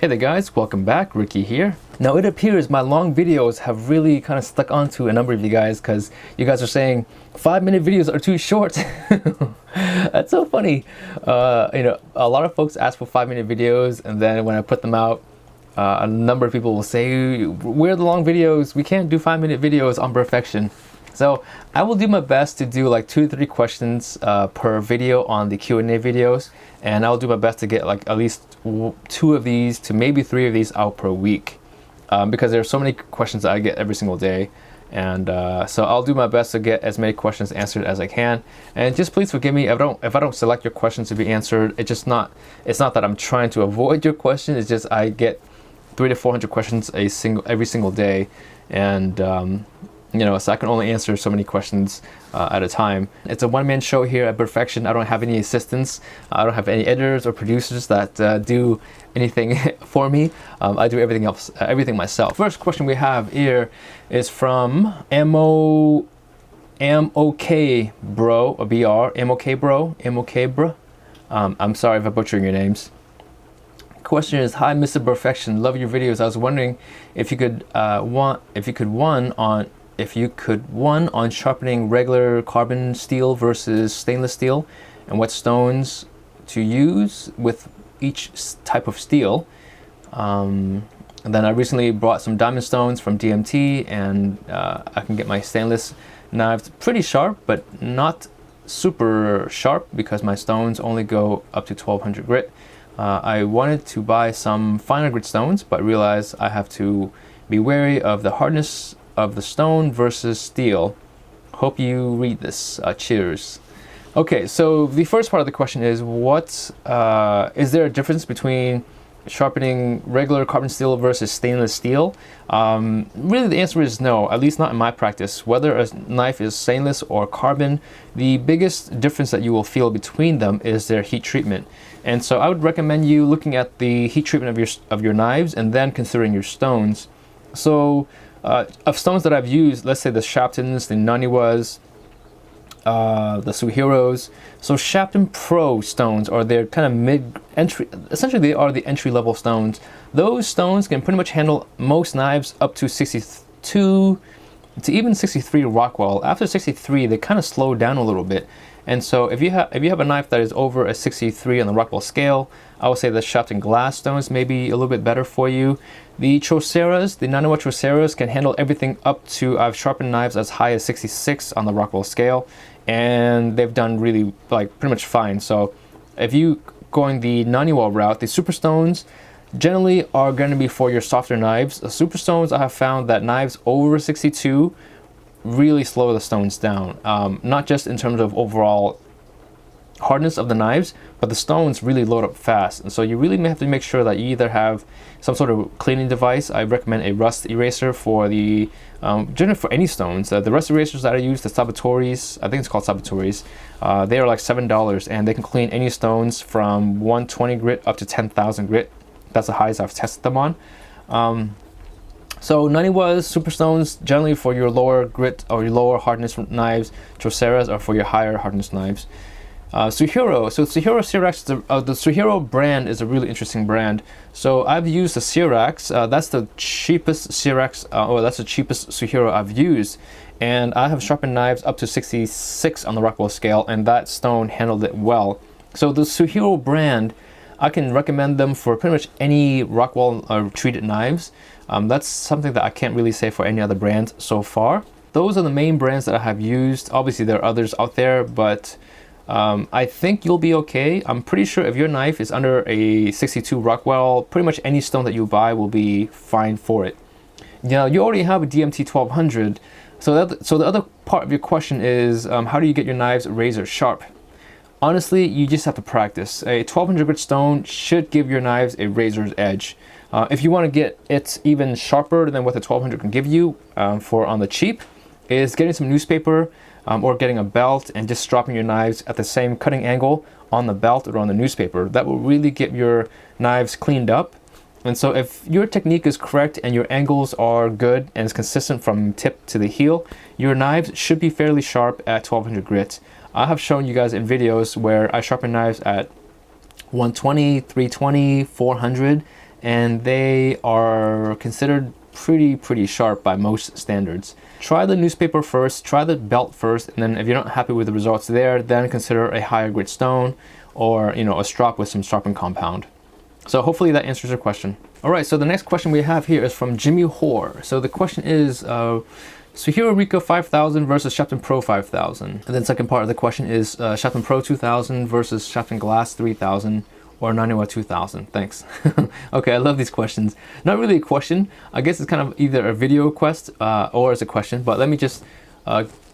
Hey there guys, welcome back, Ricky here. Now it appears my long videos have really kind of stuck onto a number of you guys because you guys are saying 5-minute videos are too short. That's so funny. A lot of folks ask for 5-minute videos, and then when I put them out, a number of people will say, "Where are the long videos? We can't do 5-minute videos on perfection." So I will do my best to do like 2 to 3 questions per video on the Q&A videos, and I'll do my best to get like at least 2 of these to maybe 3 of these out per week, because there are so many questions that I get every single day, and so I'll do my best to get as many questions answered as I can. And just please forgive me if I don't select your questions to be answered. It's not that I'm trying to avoid your question. It's just I get 300 to 400 questions every single day, and so I can only answer so many questions at a time. It's a one-man show here at Perfection. I don't have any assistants. I don't have any editors or producers that do anything for me. I do everything myself. First question we have here is from MOK Bro, or BR, MOK Bro. I'm sorry if I'm butchering your names. Question is, hi Mr. Perfection, love your videos. I was wondering if you could one on sharpening regular carbon steel versus stainless steel, and what stones to use with each type of steel. And then I recently brought some diamond stones from DMT, and I can get my stainless knives pretty sharp, but not super sharp because my stones only go up to 1200 grit. I wanted to buy some finer grit stones, but realized I have to be wary of the hardness of the stone versus steel. Hope you read this. Cheers. Okay, so the first part of the question is, is there a difference between sharpening regular carbon steel versus stainless steel? Really the answer is no, at least not in my practice. Whether a knife is stainless or carbon, the biggest difference that you will feel between them is their heat treatment. And so I would recommend you looking at the heat treatment of your knives and then considering your stones. So of stones that I've used, let's say the Sharptons, the Naniwas, the Suhiros. So Sharpton Pro stones are their kind of mid-entry, essentially they are the entry-level stones. Those stones can pretty much handle most knives up to 62 to even 63 Rockwell. After 63, they kind of slow down a little bit. And so if you have a knife that is over a 63 on the Rockwell scale, I would say the Sharpton glass stones may be a little bit better for you. The Choceras, the Naniwa Choceras, can handle everything up to, I've sharpened knives as high as 66 on the Rockwell scale, and they've done really pretty much fine. So if you going the Naniwa route, the super stones generally are going to be for your softer knives. The super stones, I have found that knives over 62 really slow the stones down, not just in terms of overall hardness of the knives, but the stones really load up fast. And so you really may have to make sure that you either have some sort of cleaning device. I recommend a rust eraser for the generally for any stones. The rust erasers that I use, the Sabatoris, I think it's called Sabatoris, they are like $7, and they can clean any stones from 120 grit up to 10,000 grit. That's the highest I've tested them on. So Naniwas, Superstones, generally for your lower grit or your lower hardness knives. Choceras are for your higher hardness knives. Suhiro, so Suhiro Syrax, the Suhiro brand is a really interesting brand. So I've used the Syrax, that's the cheapest Syrax, or that's the cheapest Suhiro I've used. And I have sharpened knives up to 66 on the Rockwell scale, and that stone handled it well. So the Suhiro brand, I can recommend them for pretty much any Rockwell treated knives. That's something that I can't really say for any other brand so far. Those are the main brands that I have used. Obviously there are others out there, but I think you'll be okay. I'm pretty sure if your knife is under a 62 Rockwell, pretty much any stone that you buy will be fine for it. Now you already have a DMT 1200, so the other part of your question is, how do you get your knives razor sharp? Honestly, you just have to practice. A 1200 grit stone should give your knives a razor's edge. If you want to get it even sharper than what the 1200 can give you for on the cheap, is getting some newspaper or getting a belt and just dropping your knives at the same cutting angle on the belt or on the newspaper. That will really get your knives cleaned up. And so if your technique is correct and your angles are good and is consistent from tip to the heel, your knives should be fairly sharp at 1200 grit. I have shown you guys in videos where I sharpen knives at 120, 320, 400, and they are considered pretty sharp by most standards. Try the newspaper first, try the belt first, and then if you're not happy with the results there, then consider a higher grit stone, or a strop with some sharpened compound. So hopefully that answers your question. All right, so the next question we have here is from Jimmy Hoare. So the question is, Suhiro Rika 5000 versus Sharpening Pro 5000. And then second part of the question is Sharpening Pro 2000 versus Sharpening Glass 3000 or Naniwa 2000. Thanks. Okay, I love these questions. Not really a question. I guess it's kind of either a video request or it's a question, but let me just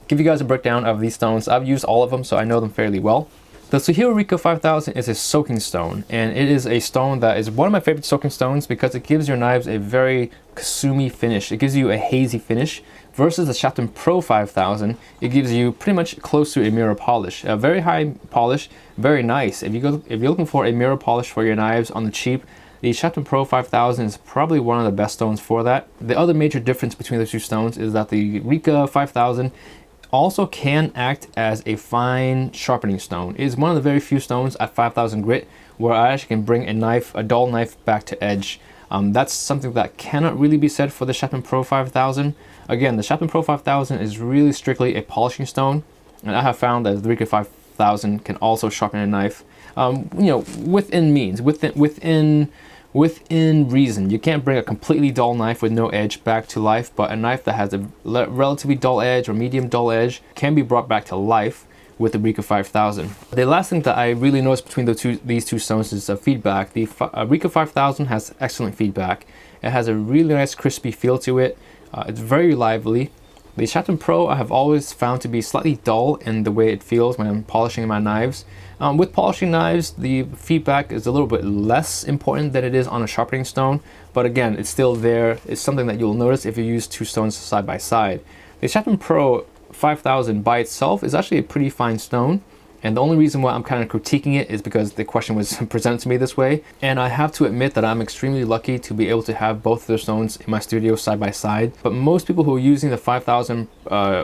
give you guys a breakdown of these stones. I've used all of them, so I know them fairly well. The Suhiro Rika 5000 is a soaking stone, and it is a stone that is one of my favorite soaking stones because it gives your knives a very kasumi finish. It gives you a hazy finish. Versus the Sharpening Pro 5000, it gives you pretty much close to a mirror polish. A very high polish, very nice. If you're looking for a mirror polish for your knives on the cheap, the Sharpening Pro 5000 is probably one of the best stones for that. The other major difference between the two stones is that the Rika 5000 also can act as a fine sharpening stone. It is one of the very few stones at 5000 grit where I actually can bring a dull knife back to edge. That's something that cannot really be said for the Sharpening Pro 5000. Again, the Sharpening Pro 5000 is really strictly a polishing stone, and I have found that the Rika 5000 can also sharpen a knife, within means, within reason. You can't bring a completely dull knife with no edge back to life, but a knife that has a relatively dull edge or medium dull edge can be brought back to life with the Rika 5000. The last thing that I really noticed between these two stones is feedback. The Rika 5000 has excellent feedback. It has a really nice crispy feel to it. It's very lively. The Sharpening Pro I have always found to be slightly dull in the way it feels when I'm polishing my knives. With polishing knives, the feedback is a little bit less important than it is on a sharpening stone, but again, it's still there. It's something that you'll notice if you use two stones side by side. The Sharpening Pro 5000 by itself is actually a pretty fine stone, and the only reason why I'm kind of critiquing it is because the question was presented to me this way, and I have to admit that I'm extremely lucky to be able to have both of their stones in my studio side by side. But most people who are using the 5000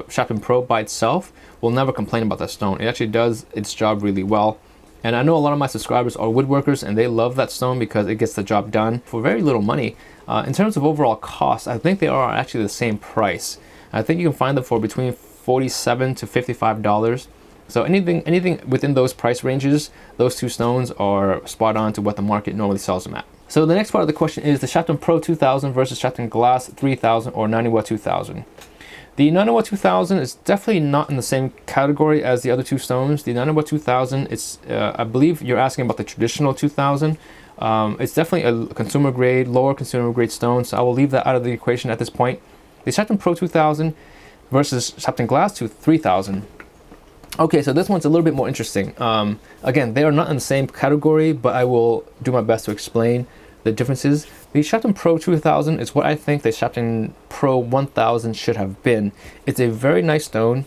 Sharpening Pro by itself will never complain about that stone. It actually does its job really well, and I know a lot of my subscribers are woodworkers and they love that stone because it gets the job done for very little money. In terms of overall cost, I think they are actually the same price. I think you can find them for between $47 to $55. So anything within those price ranges, those two stones are spot on to what the market normally sells them at. So the next part of the question is the Sharpening Pro 2000 versus Sharpening Glass 3000 or Naniwa 2000. The Naniwa 2000 is definitely not in the same category as the other two stones. The Naniwa 2000, it's I believe you're asking about the traditional 2000. It's definitely a consumer grade, lower consumer grade stone, so I will leave that out of the equation at this point. The Sharpening Pro 2000 versus Sharpening Glass 3000. Okay, so this one's a little bit more interesting. Again, they are not in the same category, but I will do my best to explain the differences. The Sharpening Pro 2000 is what I think the Sharpening Pro 1000 should have been. It's a very nice stone.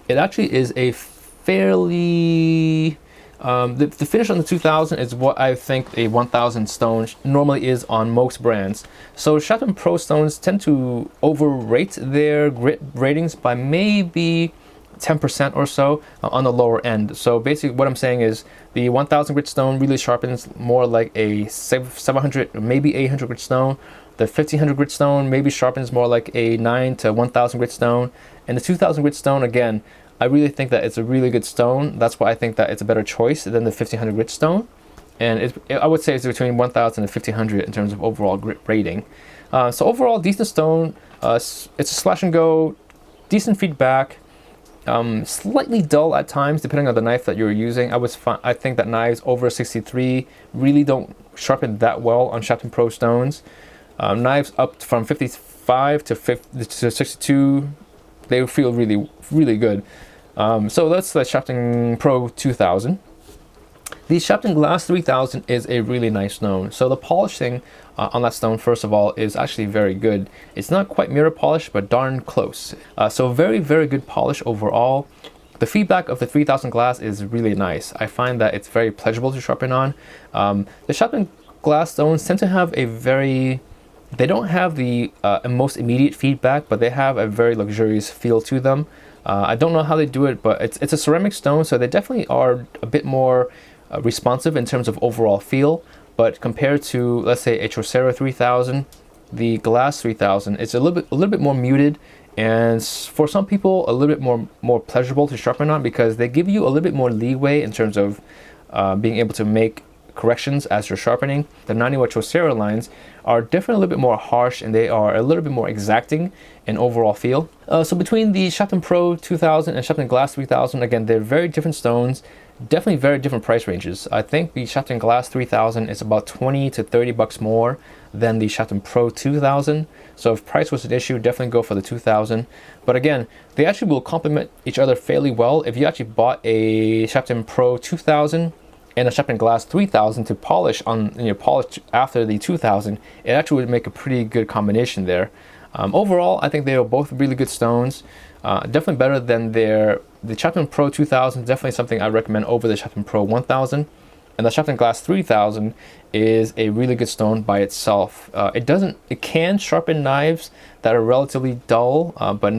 It actually is a fairly... the finish on the 2000 is what I think a 1000 stone normally is on most brands. So Sharpening Pro stones tend to overrate their grit ratings by maybe 10% or so on the lower end. So basically what I'm saying is the 1000 grit stone really sharpens more like a 700 or maybe 800 grit stone. The 1500 grit stone maybe sharpens more like a 9 to 1000 grit stone. And the 2000 grit stone, again, I really think that it's a really good stone. That's why I think that it's a better choice than the 1500 grit stone. And I would say it's between 1000 and 1500 in terms of overall grit rating. So overall, decent stone. It's a slash and go, decent feedback. Slightly dull at times depending on the knife that you're using. I think that knives over 63 really don't sharpen that well on Sharpening Pro stones. Knives up from 55 to 62, they feel really good. So that's the Sharpening Pro 2000. The Sharpening Glass 3000 is a really nice stone. So the polishing on that stone, first of all, is actually very good. It's not quite mirror polish, but darn close. So very good polish overall. The feedback of the 3000 glass is really nice. I find that it's very pleasurable to sharpen on. The Sharpening Glass stones tend to have they don't have the most immediate feedback, but they have a very luxurious feel to them. I don't know how they do it, but it's a ceramic stone, so they definitely are a bit more responsive in terms of overall feel. but compared to, let's say, a Chaucera 3000, the Glass 3000, it's a little bit more muted, and for some people a little bit more pleasurable to sharpen on, because they give you a little bit more leeway in terms of being able to make corrections as you're sharpening. The 90-watt Chaucera lines are definitely a little bit more harsh, and they are a little bit more exacting in overall feel. So between the Sharpening Pro 2000 and Sharpening Glass 3000, again, they're very different stones, definitely very different price ranges. I think the Sharpening Glass 3000 is about 20 to 30 bucks more than the Sharpening Pro 2000. So if price was an issue, definitely go for the 2000. But again, they actually will complement each other fairly well. If you actually bought a Sharpening Pro 2000 and a Sharpening Glass 3000 to polish on, polish after the 2000, it actually would make a pretty good combination there. Overall, I think they are both really good stones. Definitely better than the Sharpening Pro 2000. Definitely something I recommend over the Sharpening Pro 1000. And the Sharpening Glass 3000 is a really good stone by itself. It can sharpen knives that are relatively dull, but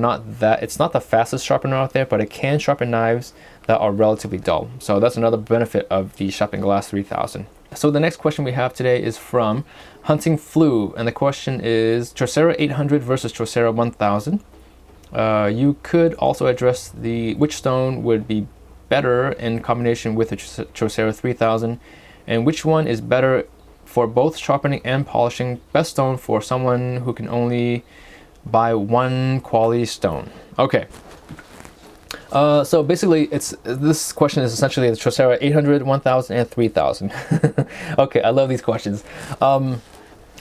it's not the fastest sharpener out there, but it can sharpen knives that are relatively dull. So that's another benefit of the Sharpening Glass 3000. So the next question we have today is from Hunting Flu, and the question is Chaucera 800 versus Chaucera 1000. You could also address which stone would be better in combination with the Chaucera 3000, and which one is better for both sharpening and polishing. Best stone for someone who can only buy one quality stone. Okay. So basically, this question is essentially the Chaucera 800, 1000, and 3000. Okay, I love these questions.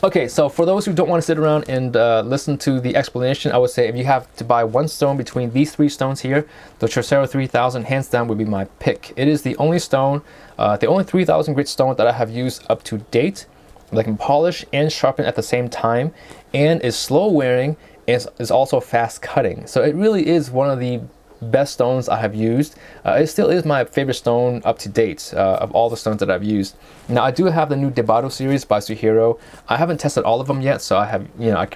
Okay, so for those who don't want to sit around and listen to the explanation, I would say if you have to buy one stone between these three stones here, the Chaucera 3000 hands down would be my pick. It is the only stone, the only 3000 grit stone that I have used up to date that can polish and sharpen at the same time, and is slow wearing, and is also fast cutting. So it really is one of the best stones I have used. It still is my favorite stone up to date of all the stones that I've used. Now I do have the new Debato series by Suhiro. I haven't tested all of them yet, so I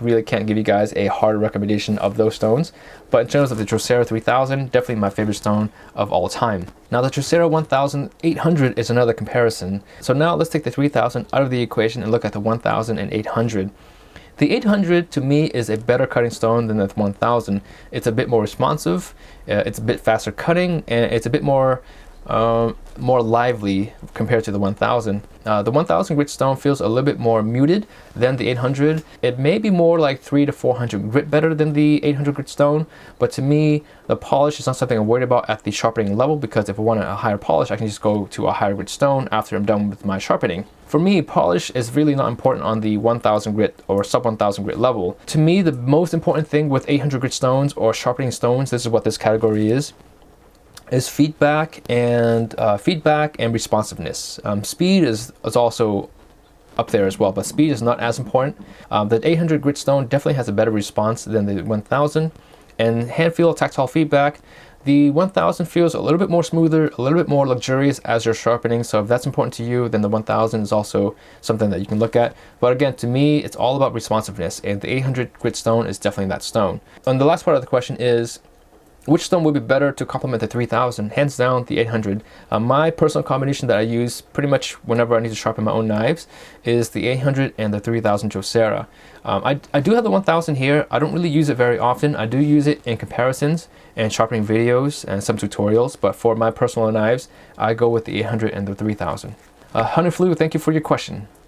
really can't give you guys a hard recommendation of those stones. But in terms of the Chaucera 3000, definitely my favorite stone of all time. Now the Chaucera 1800 is another comparison. So now let's take the 3000 out of the equation and look at the 1800. The 800 to me is a better cutting stone than the 1000. It's a bit more responsive, it's a bit faster cutting, and it's a bit more lively compared to the 1000. The 1000 grit stone feels a little bit more muted than the 800. It may be more like 300 to 400 grit better than the 800 grit stone, but to me, the polish is not something I'm worried about at the sharpening level, because if I want a higher polish, I can just go to a higher grit stone after I'm done with my sharpening. For me, polish is really not important on the 1000 grit or sub 1000 grit level. To me, the most important thing with 800 grit stones or sharpening stones, this is what this category is feedback and responsiveness. Speed is also up there as well, but speed is not as important. The 800 grit stone definitely has a better response than the 1000. And hand feel, tactile feedback, the 1000 feels a little bit more smoother, a little bit more luxurious as you're sharpening. So if that's important to you, then the 1000 is also something that you can look at. But again, to me, it's all about responsiveness, and the 800 grit stone is definitely that stone. And the last part of the question is, which stone would be better to complement the 3000? Hands down, the 800. My personal combination that I use pretty much whenever I need to sharpen my own knives is the 800 and the 3000 Chaucera. I do have the 1000 here. I don't really use it very often. I do use it in comparisons and sharpening videos and some tutorials, but for my personal knives, I go with the 800 and the 3000. Hunter Flu, thank you for your question.